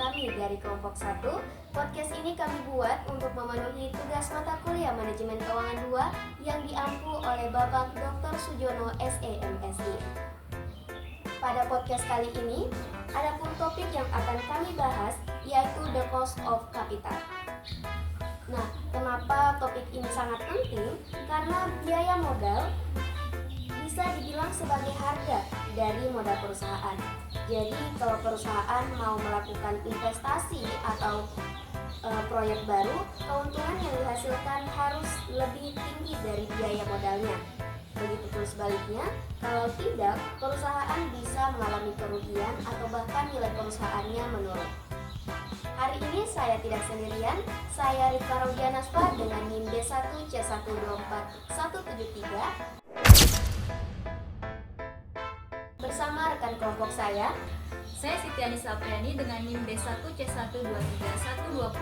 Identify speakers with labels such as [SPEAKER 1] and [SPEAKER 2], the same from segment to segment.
[SPEAKER 1] kami dari kelompok 1. Podcast ini kami buat untuk memenuhi tugas mata kuliah Manajemen Keuangan 2 yang diampu oleh Bapak Dr. Sujono SEMSI. Pada podcast kali ini, ada pun topik yang akan kami bahas yaitu the cost of capital. Nah, kenapa topik ini sangat penting? Karena biaya modal bisa dibilang sebagai harga dari modal perusahaan. Jadi kalau perusahaan mau melakukan investasi atau proyek baru, keuntungan yang dihasilkan harus lebih tinggi dari biaya modalnya. Begitupun sebaliknya, kalau tidak, perusahaan bisa mengalami kerugian atau bahkan nilai perusahaannya menurun. Hari ini saya tidak sendirian, saya Rika Raudianaspa dengan NIM D1C124173 bersama rekan kelompok saya
[SPEAKER 2] Siti Anissa Apriani dengan NIM D1C123120.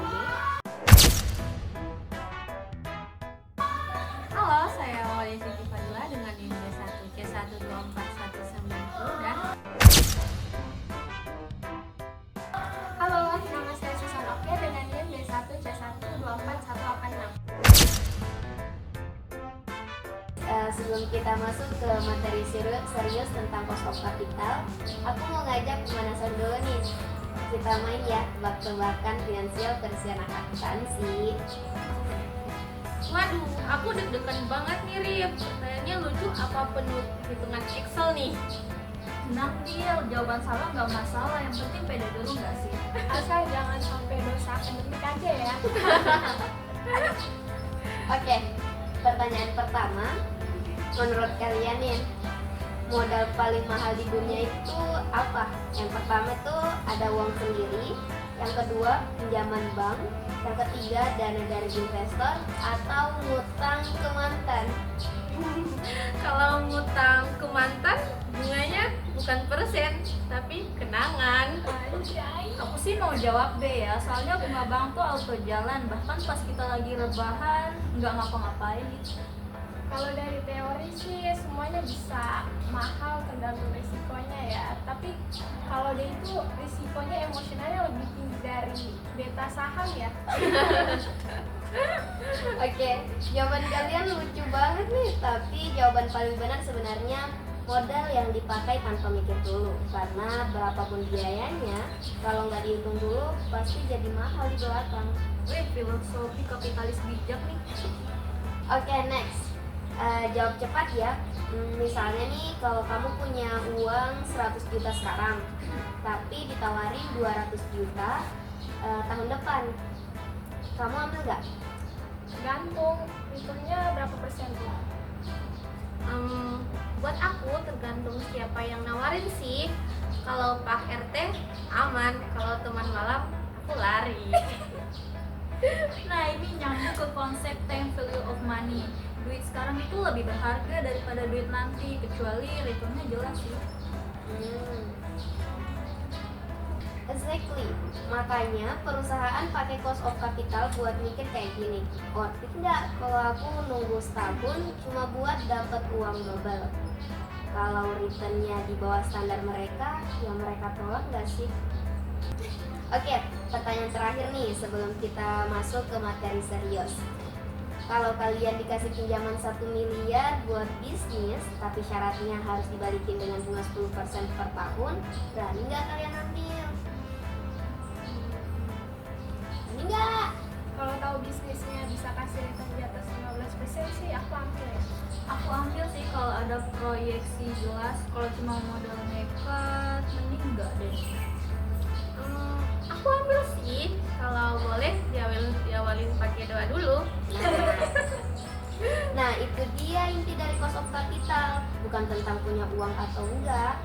[SPEAKER 2] Halo, saya Wali Siti Fadila dengan NIM D1C124190 dan
[SPEAKER 3] Halo, nama saya Susan Oke dengan NIM D1C124186.
[SPEAKER 1] Sebelum kita masuk ke materi serius tentang cost of capital, aku mau ngajak pemanasan dulu nih. Kita main ya, tebak-tebakan finansial versi anak akuntansi.
[SPEAKER 2] waduh, aku deg-degan banget nih Rip. Pertanyaannya lucu apa penuh hitungan Excel nih?
[SPEAKER 4] Tenang Dil, jawaban salah nggak masalah, yang penting pede dulu nggak sih?
[SPEAKER 3] Asal jangan sampai dosa akademik aja ya.
[SPEAKER 1] Oke, pertanyaan pertama, menurut kalian nih, modal paling mahal di dunia itu apa? Yang pertama tuh ada uang sendiri, yang kedua pinjaman bank, yang ketiga dana dari investor, atau ngutang ke mantan.
[SPEAKER 2] Kalau ngutang ke mantan, bunganya bukan persen, tapi kenangan.
[SPEAKER 4] Aku sih mau jawab B ya, soalnya bunga bank tuh auto jalan, bahkan pas kita lagi rebahan nggak ngapa-ngapain gitu.
[SPEAKER 3] Kalau dari teori sih semuanya bisa mahal tergantung risikonya ya. Tapi kalau dia itu risikonya emosionalnya lebih tinggi dari beta saham ya.
[SPEAKER 1] Oke, jawaban kalian lucu banget nih, tapi jawaban paling benar sebenarnya modal yang dipakai tanpa mikir dulu. Karena berapapun biayanya, kalau nggak dihitung dulu, pasti jadi mahal di belakang.
[SPEAKER 2] Wih, filosofi kapitalis bijak nih.
[SPEAKER 1] Oke, next. Jawab cepat ya. Misalnya nih, kalau kamu punya uang 100 juta sekarang, tapi ditawari 200 juta tahun depan, kamu ambil nggak?
[SPEAKER 3] Gantung, hitungnya berapa persen tuh?
[SPEAKER 2] Buat aku tergantung siapa yang nawarin sih. Kalau Pak RT aman, kalau teman malam aku lari.
[SPEAKER 4] Nah ini nyambung ke konsep time value of money. Duit sekarang itu lebih berharga daripada duit nanti, kecuali returnnya jelas sih.
[SPEAKER 1] Exactly. Makanya perusahaan pakai cost of capital buat mikir kayak gini. Worth it nggak kalau aku nunggu setahun cuma buat dapat uang double? Kalau returnnya di bawah standar mereka, ya mereka tolak nggak sih? Oke, pertanyaan terakhir nih sebelum kita masuk ke materi serius. Kalau kalian dikasih pinjaman 1 miliar buat bisnis, tapi syaratnya harus dibalikin dengan bunga 10% per tahun, berani nggak kalian ambil? Berani nggak?
[SPEAKER 3] Kalau tahu bisnisnya bisa kasih return di atas 15% sih aku ambil ya.
[SPEAKER 4] Aku ambil sih kalau ada proyeksi jelas, kalau cuma modal nekat, mending enggak deh.
[SPEAKER 2] Aku ambil sih, kalau boleh diawalin pakai doa dulu.
[SPEAKER 1] Nah, itu dia inti dari cost of capital. Bukan tentang punya uang atau enggak,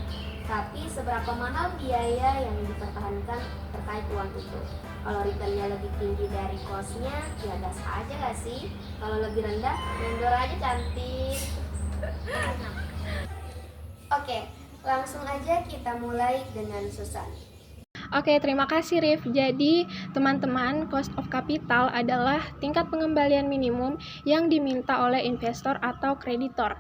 [SPEAKER 1] tapi seberapa mahal biaya yang dipertahankan terkait uang itu. Kalau returnnya lebih tinggi dari cost-nya, ya gas aja gak sih? Kalau lebih rendah, mundur aja cantik. Oke, langsung aja kita mulai dengan Susan.
[SPEAKER 3] Oke, terima kasih Rif. Jadi, teman-teman, cost of capital adalah tingkat pengembalian minimum yang diminta oleh investor atau kreditor.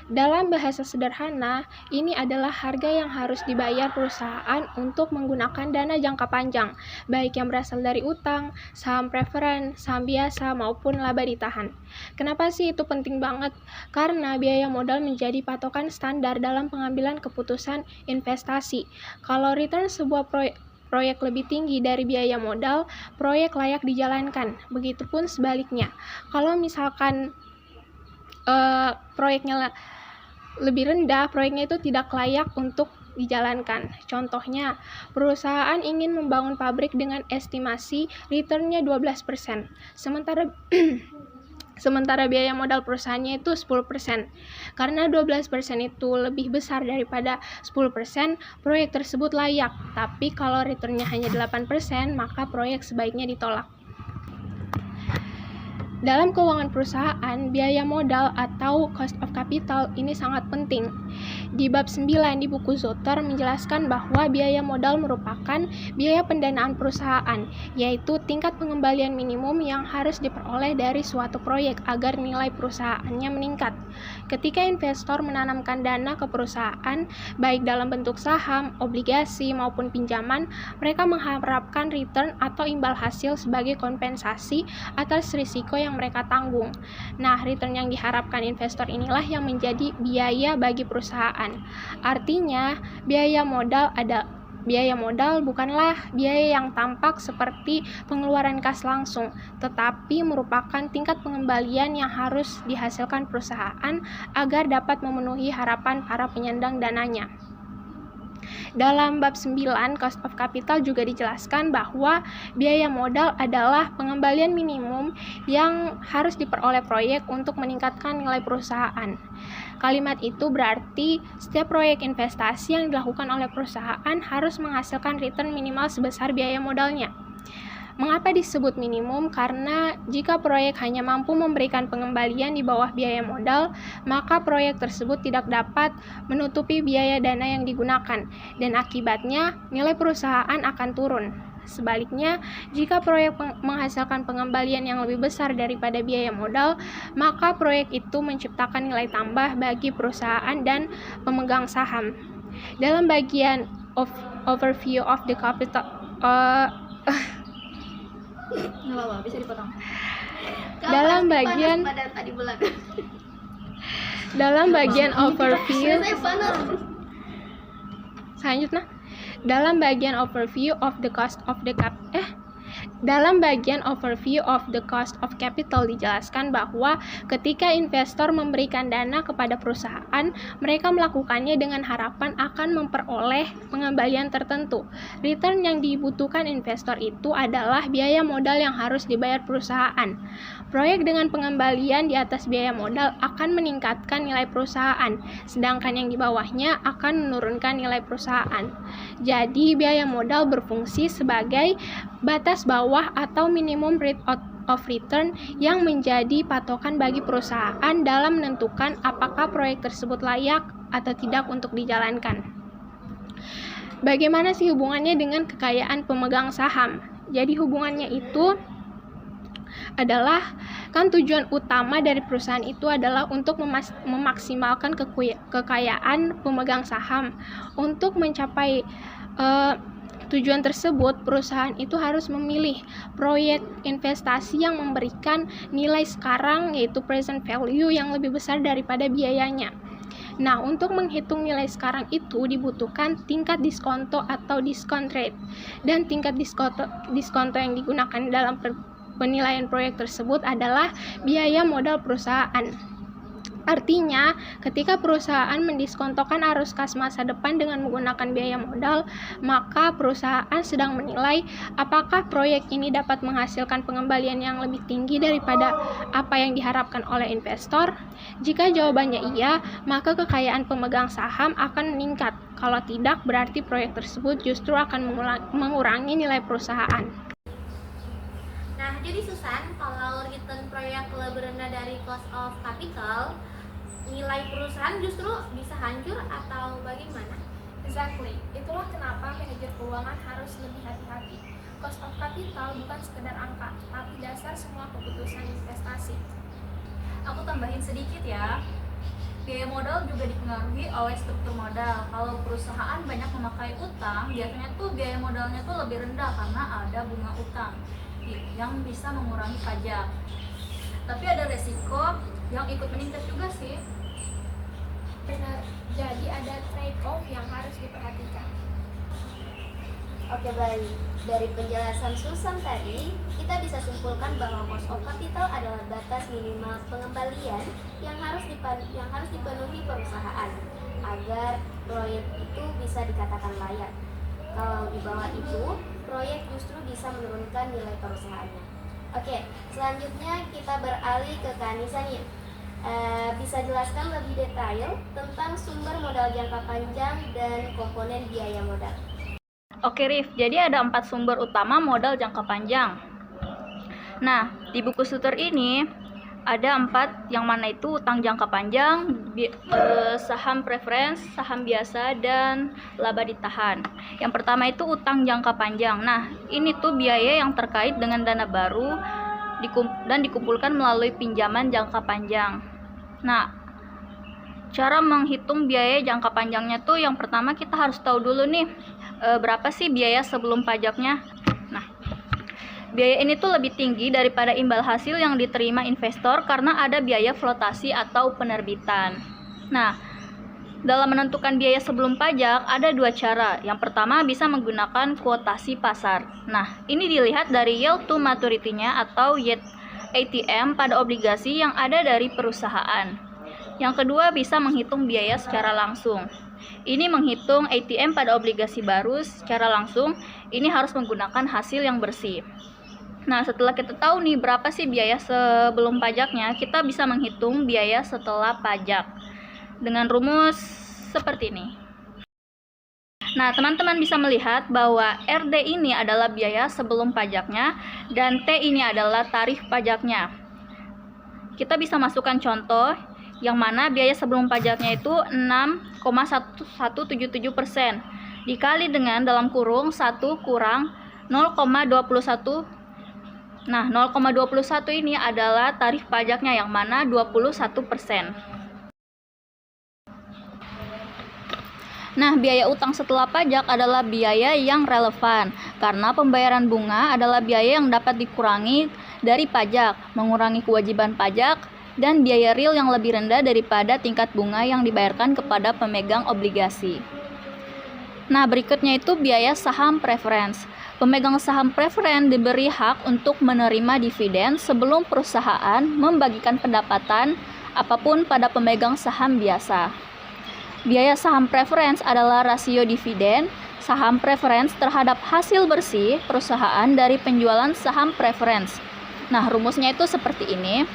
[SPEAKER 3] Dalam bahasa sederhana, ini adalah harga yang harus dibayar perusahaan untuk menggunakan dana jangka panjang, baik yang berasal dari utang, saham preferen, saham biasa, maupun laba ditahan. Kenapa sih itu penting banget? Karena biaya modal menjadi patokan standar dalam pengambilan keputusan investasi. Kalau return sebuah proyek lebih tinggi dari biaya modal, proyek layak dijalankan. Begitupun sebaliknya. Kalau misalkan proyeknya lebih rendah, proyeknya itu tidak layak untuk dijalankan. Contohnya, perusahaan ingin membangun pabrik dengan estimasi return-nya 12%. Sementara biaya modal perusahaannya itu 10%. Karena 12% itu lebih besar daripada 10%, proyek tersebut layak. Tapi kalau return-nya hanya 8%, maka proyek sebaiknya ditolak. Dalam keuangan perusahaan, biaya modal atau cost of capital ini sangat penting. Di bab 9 di buku Zotter menjelaskan bahwa biaya modal merupakan biaya pendanaan perusahaan, yaitu tingkat pengembalian minimum yang harus diperoleh dari suatu proyek agar nilai perusahaannya meningkat. Ketika investor menanamkan dana ke perusahaan, baik dalam bentuk saham, obligasi, maupun pinjaman, mereka mengharapkan return atau imbal hasil sebagai kompensasi atas risiko yang mereka tanggung. Nah, return yang diharapkan investor inilah yang menjadi biaya bagi perusahaan. Artinya, biaya modal bukanlah biaya yang tampak seperti pengeluaran kas langsung, tetapi merupakan tingkat pengembalian yang harus dihasilkan perusahaan agar dapat memenuhi harapan para penyandang dananya. Dalam bab 9, cost of capital juga dijelaskan bahwa biaya modal adalah pengembalian minimum yang harus diperoleh proyek untuk meningkatkan nilai perusahaan. Kalimat itu berarti setiap proyek investasi yang dilakukan oleh perusahaan harus menghasilkan return minimal sebesar biaya modalnya. Mengapa disebut minimum? Karena jika proyek hanya mampu memberikan pengembalian di bawah biaya modal, maka proyek tersebut tidak dapat menutupi biaya dana yang digunakan, dan akibatnya nilai perusahaan akan turun. Sebaliknya, jika proyek menghasilkan pengembalian yang lebih besar daripada biaya modal, maka proyek itu menciptakan nilai tambah bagi perusahaan dan pemegang saham. Dalam bagian overview of the capital
[SPEAKER 4] Nggak apa-apa, bisa dipotong.
[SPEAKER 3] dalam bagian overview selanjutnya dalam bagian overview of the cost of capital dijelaskan bahwa ketika investor memberikan dana kepada perusahaan, mereka melakukannya dengan harapan akan memperoleh pengembalian tertentu. Return yang dibutuhkan investor itu adalah biaya modal yang harus dibayar perusahaan. Proyek dengan pengembalian di atas biaya modal akan meningkatkan nilai perusahaan, sedangkan yang di bawahnya akan menurunkan nilai perusahaan. Jadi, biaya modal berfungsi sebagai batas bawah atau minimum rate of return yang menjadi patokan bagi perusahaan dalam menentukan apakah proyek tersebut layak atau tidak untuk dijalankan. Bagaimana sih hubungannya dengan kekayaan pemegang saham? Jadi hubungannya itu adalah kan tujuan utama dari perusahaan itu adalah untuk memaksimalkan kekayaan pemegang saham. Untuk mencapai tujuan tersebut, perusahaan itu harus memilih proyek investasi yang memberikan nilai sekarang, yaitu present value, yang lebih besar daripada biayanya. Nah, untuk menghitung nilai sekarang itu dibutuhkan tingkat diskonto atau discount rate. Dan tingkat diskonto yang digunakan dalam penilaian proyek tersebut adalah biaya modal perusahaan. Artinya, ketika perusahaan mendiskontokan arus kas masa depan dengan menggunakan biaya modal, maka perusahaan sedang menilai apakah proyek ini dapat menghasilkan pengembalian yang lebih tinggi daripada apa yang diharapkan oleh investor. Jika jawabannya iya, maka kekayaan pemegang saham akan meningkat. Kalau tidak, berarti proyek tersebut justru akan mengurangi nilai perusahaan.
[SPEAKER 2] Nah, jadi Susan, kalau return proyek lebih rendah dari cost of capital, nilai perusahaan justru bisa hancur atau bagaimana?
[SPEAKER 3] Exactly. Itulah kenapa manajer keuangan harus lebih hati-hati. Cost of capital bukan sekedar angka, tapi dasar semua keputusan investasi.
[SPEAKER 4] Aku tambahin sedikit ya. Biaya modal juga dipengaruhi oleh struktur modal. Kalau perusahaan banyak memakai utang, biasanya tuh biaya modalnya tuh lebih rendah karena ada bunga utang yang bisa mengurangi pajak. Tapi ada resiko yang ikut meningkat juga sih.
[SPEAKER 3] Benar, jadi ada trade-off yang harus diperhatikan.
[SPEAKER 1] Oke, baik. Dari penjelasan Susan tadi, kita bisa simpulkan bahwa cost of capital adalah batas minimal pengembalian yang harus dipenuhi perusahaan agar proyek itu bisa dikatakan layak. Kalau di bawah itu, proyek justru bisa menurunkan nilai perusahaannya. Oke, selanjutnya kita beralih ke Kanisa nih. Bisa jelaskan lebih detail tentang sumber modal jangka panjang dan komponen biaya modal.
[SPEAKER 4] Oke Rif, jadi ada 4 sumber utama modal jangka panjang. Nah, di buku Suter ini ada 4, yang mana itu utang jangka panjang, saham preference, saham biasa, dan laba ditahan. Yang pertama itu utang jangka panjang. Nah, ini tuh biaya yang terkait dengan dana baru dan dikumpulkan melalui pinjaman jangka panjang. Nah, cara menghitung biaya jangka panjangnya tuh yang pertama kita harus tahu dulu nih berapa sih biaya sebelum pajaknya. Nah, biaya ini tuh lebih tinggi daripada imbal hasil yang diterima investor karena ada biaya flotasi atau penerbitan. Nah, dalam menentukan biaya sebelum pajak ada 2 cara. Yang pertama bisa menggunakan kuotasi pasar. Nah, ini dilihat dari yield to maturity-nya atau yield ATM pada obligasi yang ada dari perusahaan. Yang kedua bisa menghitung biaya secara langsung. Ini menghitung ATM pada obligasi baru secara langsung, ini harus menggunakan hasil yang bersih. Nah, setelah kita tahu nih berapa sih biaya sebelum pajaknya, kita bisa menghitung biaya setelah pajak dengan rumus seperti ini. Nah, teman-teman bisa melihat bahwa RD ini adalah biaya sebelum pajaknya dan T ini adalah tarif pajaknya. Kita bisa masukkan contoh yang mana biaya sebelum pajaknya itu 6,177% dikali dengan dalam kurung 1 kurang 0,21. Nah, 0,21 ini adalah tarif pajaknya yang mana 21%. Nah, biaya utang setelah pajak adalah biaya yang relevan karena pembayaran bunga adalah biaya yang dapat dikurangi dari pajak, mengurangi kewajiban pajak, dan biaya real yang lebih rendah daripada tingkat bunga yang dibayarkan kepada pemegang obligasi. Nah, berikutnya itu biaya saham preference. Pemegang saham preference diberi hak untuk menerima dividen sebelum perusahaan membagikan pendapatan apapun pada pemegang saham biasa. Biaya saham preference adalah rasio dividen saham preference terhadap hasil bersih perusahaan dari penjualan saham preference. Nah, rumusnya itu seperti ini.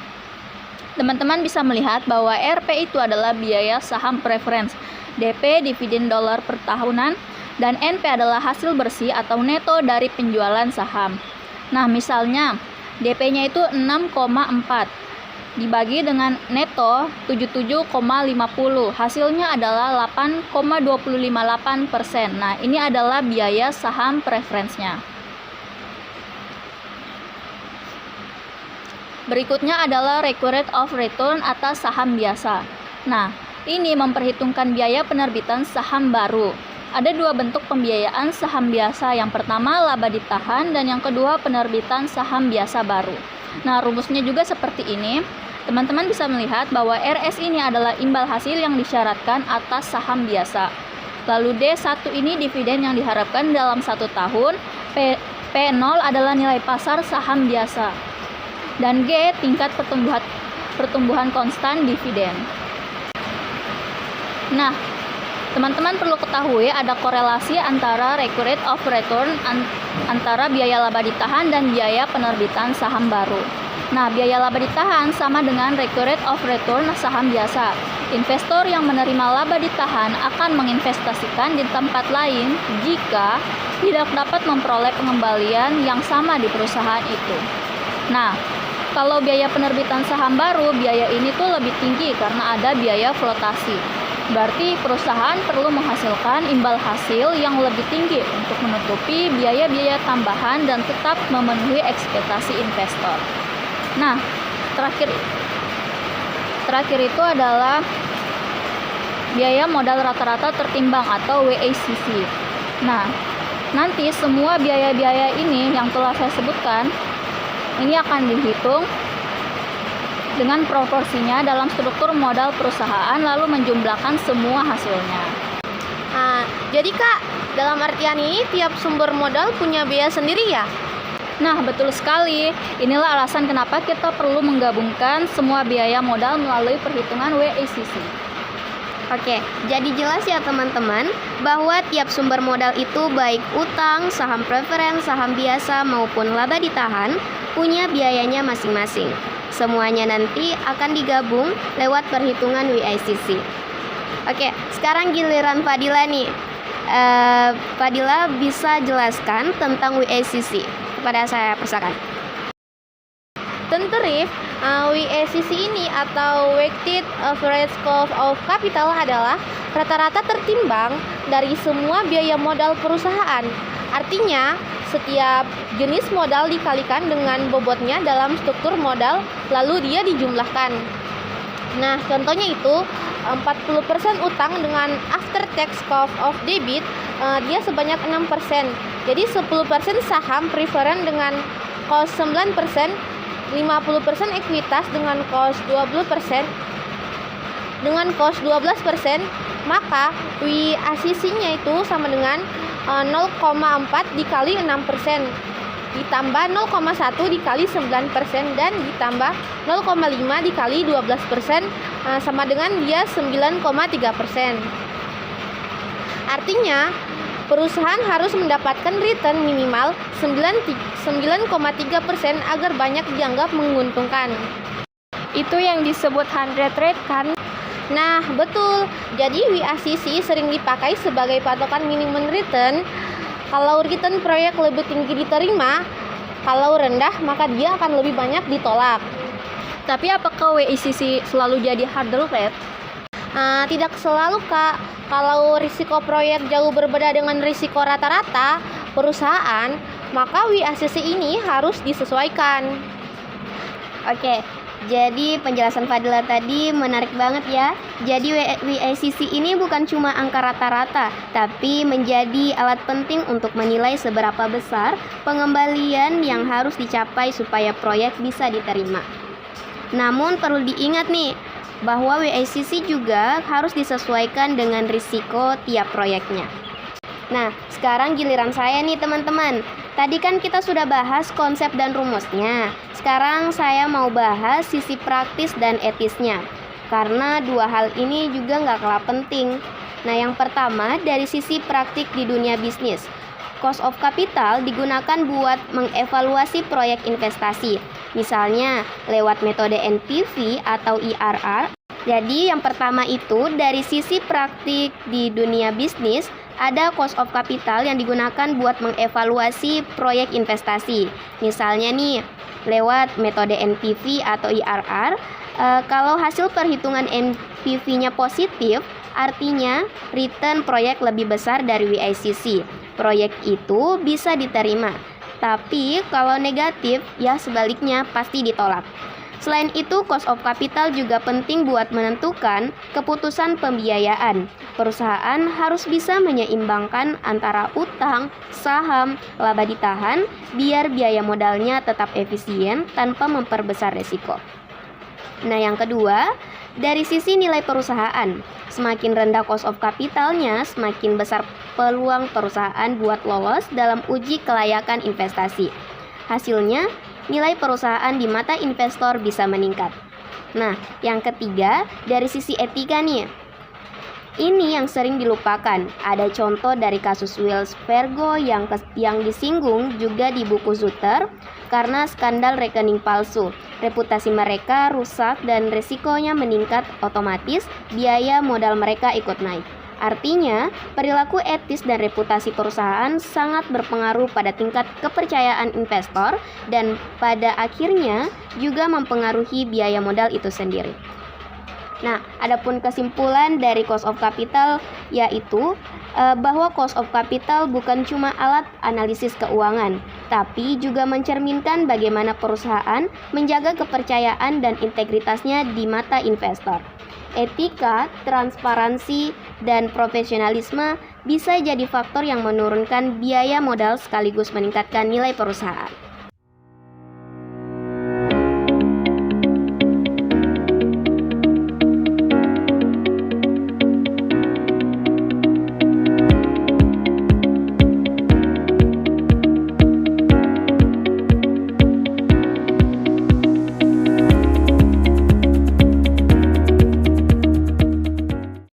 [SPEAKER 4] Teman-teman bisa melihat bahwa RP itu adalah biaya saham preference, DP dividen dolar per tahunan, dan NP adalah hasil bersih atau neto dari penjualan saham. Nah, misalnya DP-nya itu 6,4 dibagi dengan neto 77,50, hasilnya adalah 8,258%. Nah, ini adalah biaya saham preference-nya. Berikutnya adalah rate of return atas saham biasa. Nah, ini memperhitungkan biaya penerbitan saham baru. Ada 2 bentuk pembiayaan saham biasa. Yang pertama laba ditahan dan yang kedua penerbitan saham biasa baru. Nah, rumusnya juga seperti ini. Teman-teman bisa melihat bahwa RS ini adalah imbal hasil yang disyaratkan atas saham biasa. Lalu D1 ini dividen yang diharapkan dalam 1 tahun. P0 adalah nilai pasar saham biasa. Dan G tingkat pertumbuhan konstan dividen. Nah, teman-teman perlu ketahui ada korelasi antara rate of return antara biaya laba ditahan dan biaya penerbitan saham baru. Nah, biaya laba ditahan sama dengan rate of return saham biasa. Investor yang menerima laba ditahan akan menginvestasikan di tempat lain jika tidak dapat memperoleh pengembalian yang sama di perusahaan itu. Nah, kalau biaya penerbitan saham baru, biaya ini tuh lebih tinggi karena ada biaya flotasi. Berarti perusahaan perlu menghasilkan imbal hasil yang lebih tinggi untuk menutupi biaya-biaya tambahan dan tetap memenuhi ekspektasi investor. Nah, terakhir itu adalah biaya modal rata-rata tertimbang atau WACC. Nah, nanti semua biaya-biaya ini yang telah saya sebutkan ini akan dihitung dengan proporsinya dalam struktur modal perusahaan lalu menjumlahkan semua hasilnya.
[SPEAKER 2] Nah, jadi Kak, dalam artian ini tiap sumber modal punya biaya sendiri ya?
[SPEAKER 4] Nah, betul sekali. Inilah alasan kenapa kita perlu menggabungkan semua biaya modal melalui perhitungan WACC.
[SPEAKER 1] Oke, jadi jelas ya teman-teman bahwa tiap sumber modal itu baik utang, saham preferen, saham biasa maupun laba ditahan punya biayanya masing-masing. Semuanya nanti akan digabung lewat perhitungan WACC. Oke, sekarang giliran Fadila nih. Fadila bisa jelaskan tentang WACC kepada saya, persilakan.
[SPEAKER 2] Tentu Rif, WACC ini atau Weighted Average Cost of Capital adalah rata-rata tertimbang dari semua biaya modal perusahaan. Artinya, setiap jenis modal dikalikan dengan bobotnya dalam struktur modal, lalu dia dijumlahkan. Nah, contohnya itu 40% utang dengan after tax cost of debit, dia sebanyak 6%. Jadi 10% saham preferen dengan cost 9%, 50% ekuitas dengan cost 20%, dengan cost 12%, maka WACC-nya itu sama dengan 0,4 dikali 6%, ditambah 0,1 dikali 9%, dan ditambah 0,5 dikali 12%, sama dengan dia 9,3%. Artinya, perusahaan harus mendapatkan return minimal 9,3% agar banyak dianggap menguntungkan.
[SPEAKER 3] Itu yang disebut 100 rate kan?
[SPEAKER 2] Nah, betul. Jadi WACC sering dipakai sebagai patokan minimum return. Kalau return proyek lebih tinggi diterima, kalau rendah maka dia akan lebih banyak ditolak.
[SPEAKER 4] Tapi apakah WACC selalu jadi hurdle rate?
[SPEAKER 2] Tidak selalu, Kak. Kalau risiko proyek jauh berbeda dengan risiko rata-rata perusahaan, maka WACC ini harus disesuaikan.
[SPEAKER 1] Oke, jadi penjelasan Fadila tadi menarik banget ya. Jadi WACC ini bukan cuma angka rata-rata, tapi menjadi alat penting untuk menilai seberapa besar pengembalian yang harus dicapai supaya proyek bisa diterima. Namun perlu diingat nih, bahwa WACC juga harus disesuaikan dengan risiko tiap proyeknya. Nah, sekarang giliran saya nih teman-teman. Tadi kan kita sudah bahas konsep dan rumusnya. Sekarang saya mau bahas sisi praktis dan etisnya, karena dua hal ini juga nggak kalah penting. Nah, yang pertama dari sisi praktik di dunia bisnis. Cost of capital digunakan buat mengevaluasi proyek investasi, misalnya lewat metode NPV atau IRR. Jadi yang pertama itu dari sisi praktik di dunia bisnis, ada cost of capital yang digunakan buat mengevaluasi proyek investasi. Misalnya nih, lewat metode NPV atau IRR, kalau hasil perhitungan NPV-nya positif, artinya return proyek lebih besar dari WACC. Proyek itu bisa diterima. Tapi kalau negatif, ya sebaliknya pasti ditolak. Selain itu, cost of capital juga penting buat menentukan keputusan pembiayaan. Perusahaan harus bisa menyeimbangkan antara utang, saham, laba ditahan, biar biaya modalnya tetap efisien tanpa memperbesar resiko. Nah, yang kedua, dari sisi nilai perusahaan. Semakin rendah cost of capitalnya, semakin besar peluang perusahaan buat lolos dalam uji kelayakan investasi. Hasilnya, nilai perusahaan di mata investor bisa meningkat. Nah, yang ketiga, dari sisi etika nih. Ini yang sering dilupakan. Ada contoh dari kasus Wells Fargo yang disinggung juga di buku Zutter karena skandal rekening palsu. Reputasi mereka rusak dan resikonya meningkat, otomatis biaya modal mereka ikut naik. Artinya, perilaku etis dan reputasi perusahaan sangat berpengaruh pada tingkat kepercayaan investor dan pada akhirnya juga mempengaruhi biaya modal itu sendiri. Nah, adapun kesimpulan dari cost of capital yaitu bahwa cost of capital bukan cuma alat analisis keuangan, tapi juga mencerminkan bagaimana perusahaan menjaga kepercayaan dan integritasnya di mata investor. Etika, transparansi, dan profesionalisme bisa jadi faktor yang menurunkan biaya modal sekaligus meningkatkan nilai perusahaan.